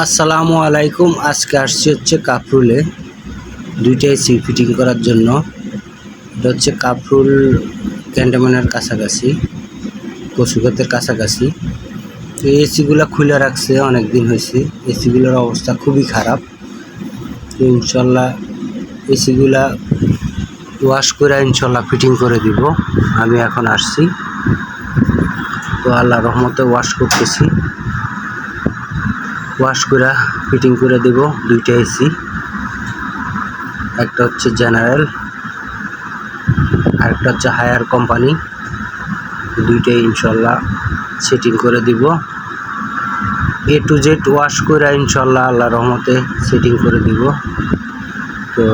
আসসালামু আলাইকুম। আজকে আসছি হচ্ছে কাফরুলে দুইটা এসি ফিটিং করার জন্য। এটা হচ্ছে কাফরুল ক্যান্টনমেন্টের কাছাকাছি, কচুক্ষেতের কাছাকাছি। তো এসিগুলো খুলে রাখছে, অনেক দিন হয়েছে। এসিগুলোর অবস্থা খুবই খারাপ। তো ইনশাল্লাহ এসিগুলা ওয়াশ করে ইনশাল্লাহ ফিটিং করে দিব। আমি এখন আসছি, তো আল্লাহ রহমতে ওয়াশ করতেছি। ওয়াশ করে ফিটিং করে দেব দুইটা এসি। একটা হচ্ছে জেনারেল, আরেকটা হচ্ছে হায়ার কোম্পানি। দুইটাই ইনশাল্লাহ সেটিং করে দিব। এ টু জেড ওয়াশ করে ইনশাল্লাহ আল্লাহ রহমতে সেটিং করে দিব। তো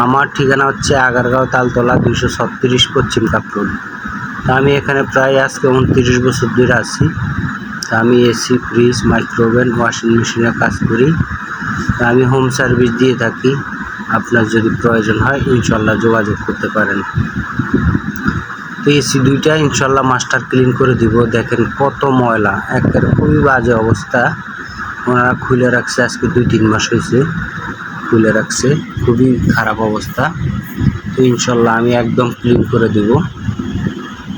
আমার ঠিকানা হচ্ছে আগারগাঁও তালতলা 236 পশ্চিম কাফরুল। তা আমি এখানে প্রায় আজকে 29 বছর ধরে আছি। তা আমি এসি, ফ্রিজ, মাইক্রোওভেন, ওয়াশিং মেশিনে কাজ করি। তা আমি হোম সার্ভিস দিয়ে থাকি। আপনার যদি প্রয়োজন হয় ইনশাল্লাহ যোগাযোগ করতে পারেন। তো এসি দুইটা ইনশাল্লাহ মাস্টার ক্লিন করে দিব। দেখেন কত ময়লা, একের খুবই বাজে অবস্থা। ওনারা খুলে রাখছে, আজকে 2-3 মাস হয়েছে খুলে রাখছে, খুবই খারাপ অবস্থা। তো ইনশাল্লাহ আমি একদম ক্লিন করে দিব,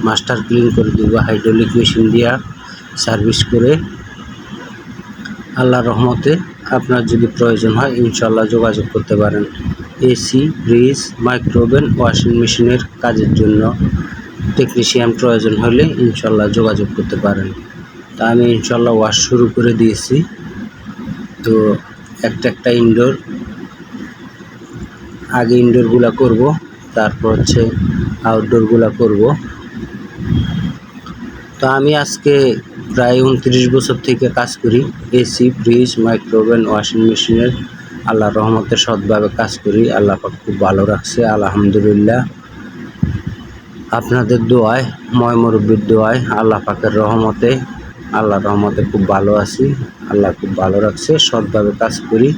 মাস্টার ক্লিন করে দিব হাইড্রোলিক মেশিন দিয়া সার্ভিস করে। আল্লাহর রহমতে আপনার যদি প্রয়োজন হয় ইনশাল্লাহ যোগাযোগ করতে পারেন। এসি, ফ্রিজ, মাইক্রোওভেন, ওয়াশিং মেশিনের কাজের জন্য টেকনিশিয়ান প্রয়োজন হলে ইনশাল্লাহ যোগাযোগ করতে পারেন। তা আমি ইনশাল্লাহ ওয়াশ শুরু করে দিয়েছি। তো একটা ইনডোর, আগে ইনডোরগুলো করব, তারপর হচ্ছে আউটডোরগুলো করব। তো আমি আজকে প্রায় 29 বছর থেকে কাজ করি। এসি, ফ্রিজ, মাইক্রোওভেন, ওয়াশিং মেশিনের আল্লাহর রহমতে সৎভাবে কাজ করি। আল্লাহ পাক খুব ভালো রাখছে, আলহামদুলিল্লাহ। আপনাদের দোয়ায়, ময় মুরব্বির দোয়ায়, আল্লাহ পাকের রহমতে, আল্লাহর রহমতে খুব ভালো আছি। আল্লাহ খুব ভালো রাখছে, সৎভাবে কাজ করি।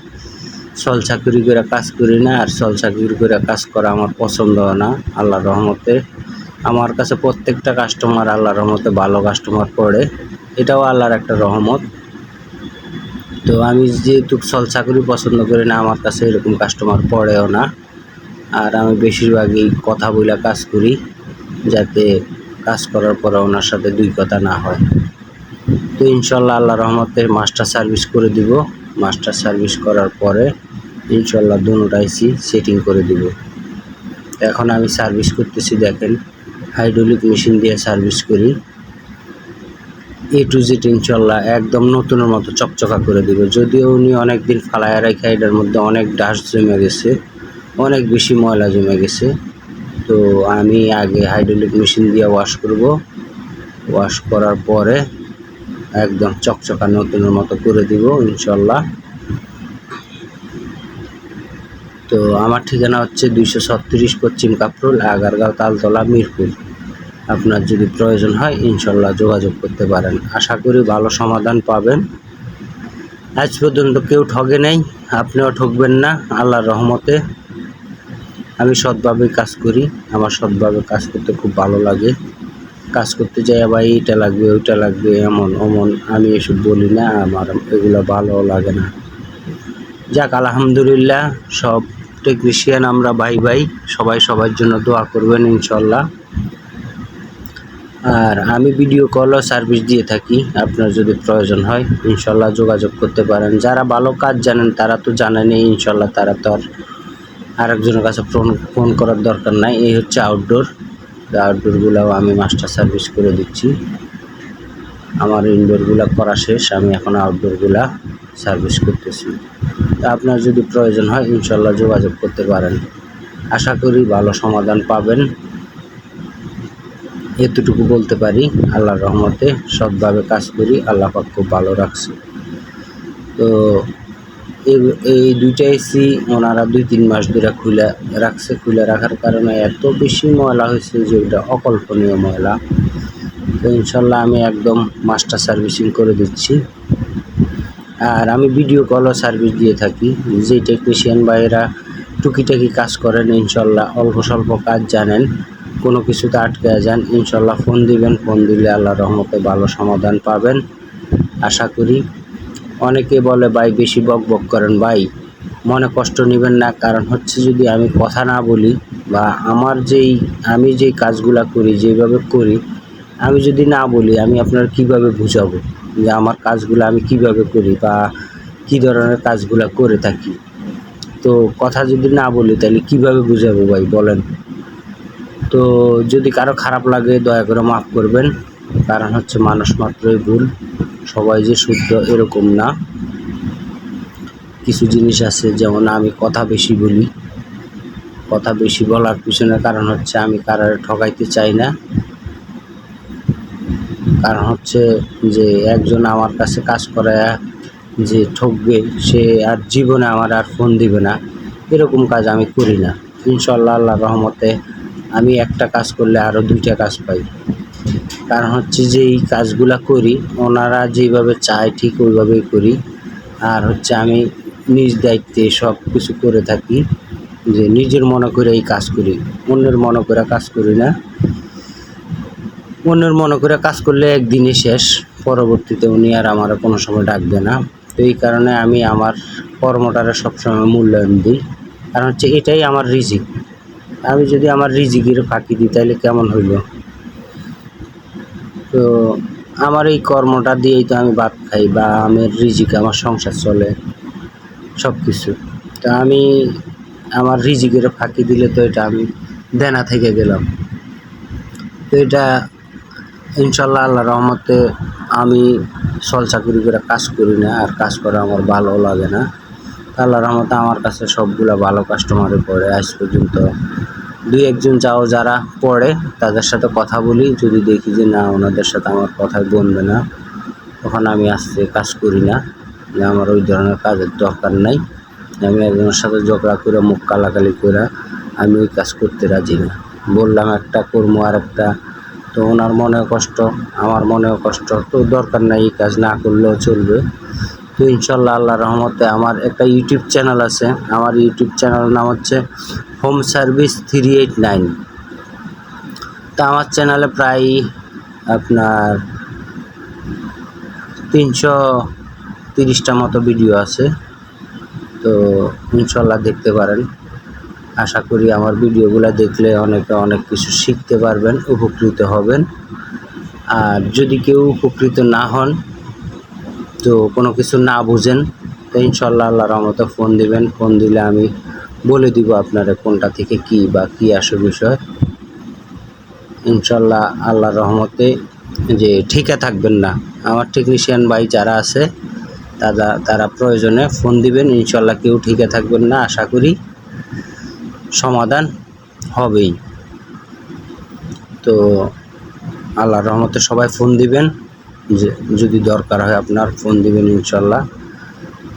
ছল চাকরি করে কাজ করি না, আর ছল চাকরি করে কাজ করা আমার পছন্দ না। আল্লাহর রহমতে আমার কাছে প্রত্যেকটা কাস্টমার আল্লাহর রহমতে ভালো কাস্টমার পড়ে, এটাও আল্লাহর একটা রহমত। তো আমি যেহেতু ছল চাকরি পছন্দ করি না, আমার কাছে এরকম কাস্টমার পড়েও না। আর আমি বেশিরভাগই কথা বলে কাজ করি, যাতে কাজ করার পরে ওনার সাথে দুই কথা না হয়। তো ইনশাল্লাহ আল্লাহর রহমতে মাস্টার সার্ভিস করে দিব। মাস্টার সার্ভিস করার পরে ইনশাল্লাহ দুটোটা এসি সেটিং করে দিব। এখন আমি সার্ভিস করতেছি, দেখেন হাইড্রোলিক মেশিন দিয়ে সার্ভিস করি। এ টু জেড ইনশাল্লাহ একদম নতুনের মতো চকচকা করে দিব। যদিও উনি অনেক দিন ফালাইয়া রেখে, এটার মধ্যে অনেক ডাস্ট জমে গেছে, অনেক বেশি ময়লা জমে গেছে। তো আমি আগে হাইড্রোলিক মেশিন দিয়ে ওয়াশ করব। ওয়াশ করার পরে একদম চকচকা নতুনের মতো করে দিব ইনশাল্লাহ। তো আমার ঠিকানা হচ্ছে 236 পশ্চিম কাফরুল, আগারগাঁও তালতলা, মিরপুর। আপনার যদি প্রয়োজন হয় ইনশাল্লাহ যোগাযোগ করতে পারেন। আশা করি ভালো সমাধান পাবেন। আজ পর্যন্ত কেউ ঠগে নেই, আপনিও ঠকবেন না আল্লাহর রহমতে। আমি সৎভাবে কাজ করি, আমার সৎভাবে কাজ করতে খুব ভালো লাগে। কাজ করতে যাই আবার এইটা লাগবে, ওইটা লাগবে, এমন অমন আমি এসব বলি না, আমার এগুলো ভালো লাগে না। যাক আলহামদুলিল্লাহ, সব টেকনিশিয়ান আমরা ভাই, সবাই সবার জন্য দোয়া করবেন ইনশাল্লাহ। আর আমি ভিডিও কলও সার্ভিস দিয়ে থাকি, আপনার যদি প্রয়োজন হয় ইনশাল্লাহ যোগাযোগ করতে পারেন। যারা ভালো কাজ জানেন তারা তো জানেনই ইনশাল্লাহ, তারা তো আর আরেকজনের কাছে ফোন করার দরকার নাই। এই হচ্ছে আউটডোর, আউটডোরগুলোও আমি মাস্টার সার্ভিস করে দিচ্ছি। আমার ইনডোরগুলো করা শেষ, আমি এখন আউটডোরগুলা সার্ভিস করতেছি। তা আপনার যদি প্রয়োজন হয় ইনশাল্লাহ যোগাযোগ করতে পারেন। আশা করি ভালো সমাধান পাবেন, এতটুকু বলতে পারি। আল্লাহর রহমতে সৎভাবে কাজ করি, আল্লাহ পাক খুব ভালো রাখছে। তো এই দুইটা এসি ওনারা 2-3 মাস ধরে খুলে রাখছে। খুলে রাখার কারণে এত বেশি ময়লা হয়েছে যে ওটা অকল্পনীয় ময়লা। তো ইনশাল্লাহ আমি একদম মাস্টার সার্ভিসিং করে দিচ্ছি। আর আমি ভিডিও কলও সার্ভিস দিয়ে থাকি। যে টেকনিশিয়ান ভাইয়েরা টুকিটাকি কাজ করেন, ইনশাল্লাহ অল্প স্বল্প কাজ জানেন, কোনো কিছুতে আটকে যান, ইনশাল্লাহ ফোন দিবেন। ফোন দিলে আল্লাহর রহমতে ভালো সমাধান পাবেন আশা করি। অনেকে বলে ভাই বেশি বক বক করেন, ভাই মনে কষ্ট নেবেন না। কারণ হচ্ছে যদি আমি কথা না বলি বা আমি যেই কাজগুলা করি, যেভাবে করি, আমি যদি না বলি আমি আপনার কিভাবে বুঝাবো যে আমার কাজগুলো আমি কিভাবে করি বা কী ধরনের কাজগুলা করে থাকি। তো কথা যদি না বলি তাহলে কিভাবে বুঝাবো ভাই বলেন। তো যদি কারো খারাপ লাগে দয়া করে মাফ করবেন। কারণ হচ্ছে মানুষ মাত্রই ভুল, সবাই যে শুদ্ধ এরকম না। কিছু জিনিস আছে, যেমন আমি কথা বেশি বলি। কথা বেশি বলার পিছনে কারণ হচ্ছে আমি কারোর ঠকাইতে চাই না। কারণ হচ্ছে যে একজন আমার কাছে কাজ করায়া যে ঠকবে সে আর জীবনে আমার আর ফোন দিবে না, এরকম কাজ আমি করি না। ইনশাআল্লাহ আল্লাহর রহমতে আমি একটা কাজ করলে আরও 2টা কাজ পাই। কারণ হচ্ছে যে এই কাজগুলা করি ওনারা যেইভাবে চায় ঠিক ওইভাবেই করি। আর হচ্ছে আমি নিজ দায়িত্বে সব কিছু করে থাকি, যে নিজের মনে করে এই কাজ করি, অন্যের মনে করে কাজ করি না। অন্যের মনে করে কাজ করলে একদিনই শেষ, পরবর্তীতে উনি আর আমার কোনো সময় ডাকবে না। তো এই কারণে আমি আমার কর্মটারে সবসময় মূল্যায়ন দিই। কারণ হচ্ছে এটাই আমার রিজিক। আমি যদি আমার রিজিকের ফাঁকি দিই তাহলে কেমন হইল। তো আমার এই কর্মটা দিয়েই তো আমি ভাত খাই বা আমার রিজিক, আমার সংসার চলে সব কিছু। তো আমি আমার রিজিকের ফাঁকি দিলে তো এটা আমি দেনা থেকে গেলাম। তো এটা ইনশাল্লাহ আল্লাহর রহমতে আমি ছল চাকরি করে কাজ করি না, আর কাজ করা আমার ভালো লাগে না। আল্লাহর রহমতে আমার কাছে সবগুলা ভালো কাস্টমারই পড়ে। আজ পর্যন্ত 2-1জন যারা পড়ে তাদের সাথে কথা বলি, যদি দেখি যে না ওনাদের সাথে আমার কথায় বনবে না, তখন আমি আস্তে কাজ করি না, যে আমার ওই ধরনের কাজের দরকার নাই। আমি একজনের সাথে ঝগড়া করে মুখ কালাকালি করে আমি ওই কাজ করতে রাজি না। বললাম একটা কর্ম আর একটা, তো ওনার মনেও কষ্ট আমার মনেও কষ্ট, তো দরকার নাই, এই কাজ না করলেও চলবে। তো ইনশাল্লাহ আল্লাহর রহমতে আমার একটা ইউটিউব চ্যানেল আছে। আমার ইউটিউব চ্যানেলের নাম হচ্ছে হোম সার্ভিস 389। তা আমার চ্যানেলে প্রায় আপনার 330টা মতো ভিডিও আছে। তো ইনশাল্লাহ দেখতে পারেন। আশা করি আমার ভিডিওগুলো দেখলে অনেকে অনেক কিছু শিখতে পারবেন, উপকৃত হবেন। আর যদি কেউ উপকৃত না হন, তো কোনো কিছু না বুঝেন, তো ইনশাল্লাহ আল্লাহর রহমতে ফোন দিবেন। ফোন দিলে আমি বলে দিব আপনারা কোনটা থেকে কী বা কী আসে বিষয়। ইনশাল্লাহ আল্লাহর রহমতে যে ঠিকা থাকবেন না, আমার টেকনিশিয়ান ভাই যারা আছে তারা প্রয়োজনে ফোন দিবেন। ইনশাল্লাহ কেউ ঠিকা থাকবেন না, আশা করি সমাধান হবেই। তো আল্লাহর রহমতে সবাই ফোন দিবেন, যে যদি দরকার হয় আপনার ফোন দিবেন। ইনশাল্লাহ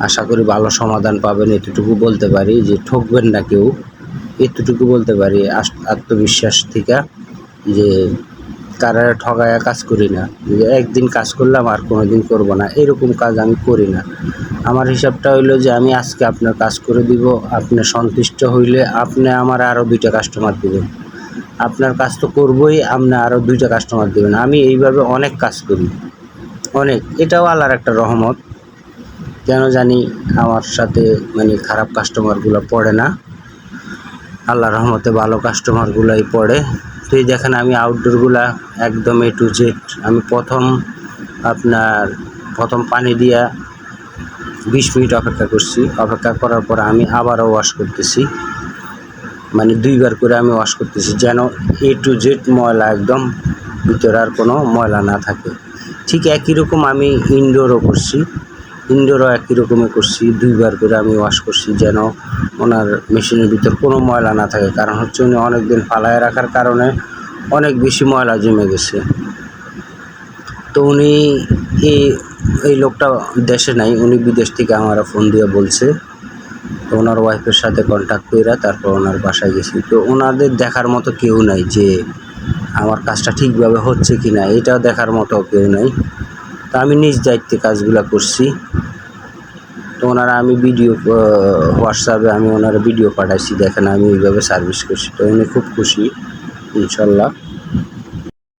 আশা করি ভালো সমাধান পাবেন, এতটুকু বলতে পারি। যে ঠকবেন না কেউ, এতটুকু বলতে পারি আত্মবিশ্বাস থেকে, যে কারা ঠগায়া কাজ করি না। যে একদিন কাজ করলাম আর কোনো দিন করবো না, এরকম কাজ আমি করি না। আমার হিসাবটা হইলো যে আমি আজকে আপনার কাজ করে দিব, আপনি সন্তুষ্ট হইলে আপনি আমার আরও 2টা কাস্টমার দিবেন। আপনার কাজ তো করবই, আপনি আরও 2টা কাস্টমার দেবেন। আমি এইভাবে অনেক কাজ করি, অনেক। এটাও আল্লাহর একটা রহমত। কেন জানি আমার সাথে মানে খারাপ কাস্টমারগুলো পড়ে না, আল্লাহর রহমতে ভালো কাস্টমারগুলাই পড়ে। তো এই দেখেন আমি আউটডোরগুলা একদম A to Z। আমি প্রথম পানি দিয়া 20 মিনিট অপেক্ষা করছি। অপেক্ষা করার পর আমি আবারও ওয়াশ করতেছি, মানে 2বার করে আমি ওয়াশ করতেছি, যেন A to Z ময়লা একদম ভিতরে আর কোনো ময়লা না থাকে। ঠিক একই রকম আমি ইনডোরও করছি, ইনডোরও একই রকমই করছি। 2বার করে আমি ওয়াশ করছি, যেন ওনার মেশিনের ভিতর কোনো ময়লা না থাকে। কারণ হচ্ছে উনি অনেক দিন ফালায় রাখার কারণে অনেক বেশি ময়লা জমে গেছে। তো উনি এই লোকটা দেশে নাই, উনি বিদেশ থেকে আমার ফোন দিয়ে বলছে। তো ওনার ওয়াইফের সাথে কন্ট্যাক্ট করে তারপর ওনার বাসায় গেছি। তো ওনাদের দেখার মতো কেউ নাই যে আমার কাজটা ঠিকভাবে হচ্ছে কি না, এটাও দেখার মতো কেউ নাই। তো আমি নিজ দায়িত্বে কাজগুলো করছি। তো ওনারা আমি হোয়াটসঅ্যাপে আমি ওনারা ভিডিও পাঠাইছি, দেখেন আমি এইভাবে সার্ভিস করছি। তো উনি খুব খুশি ইনশাল্লাহ।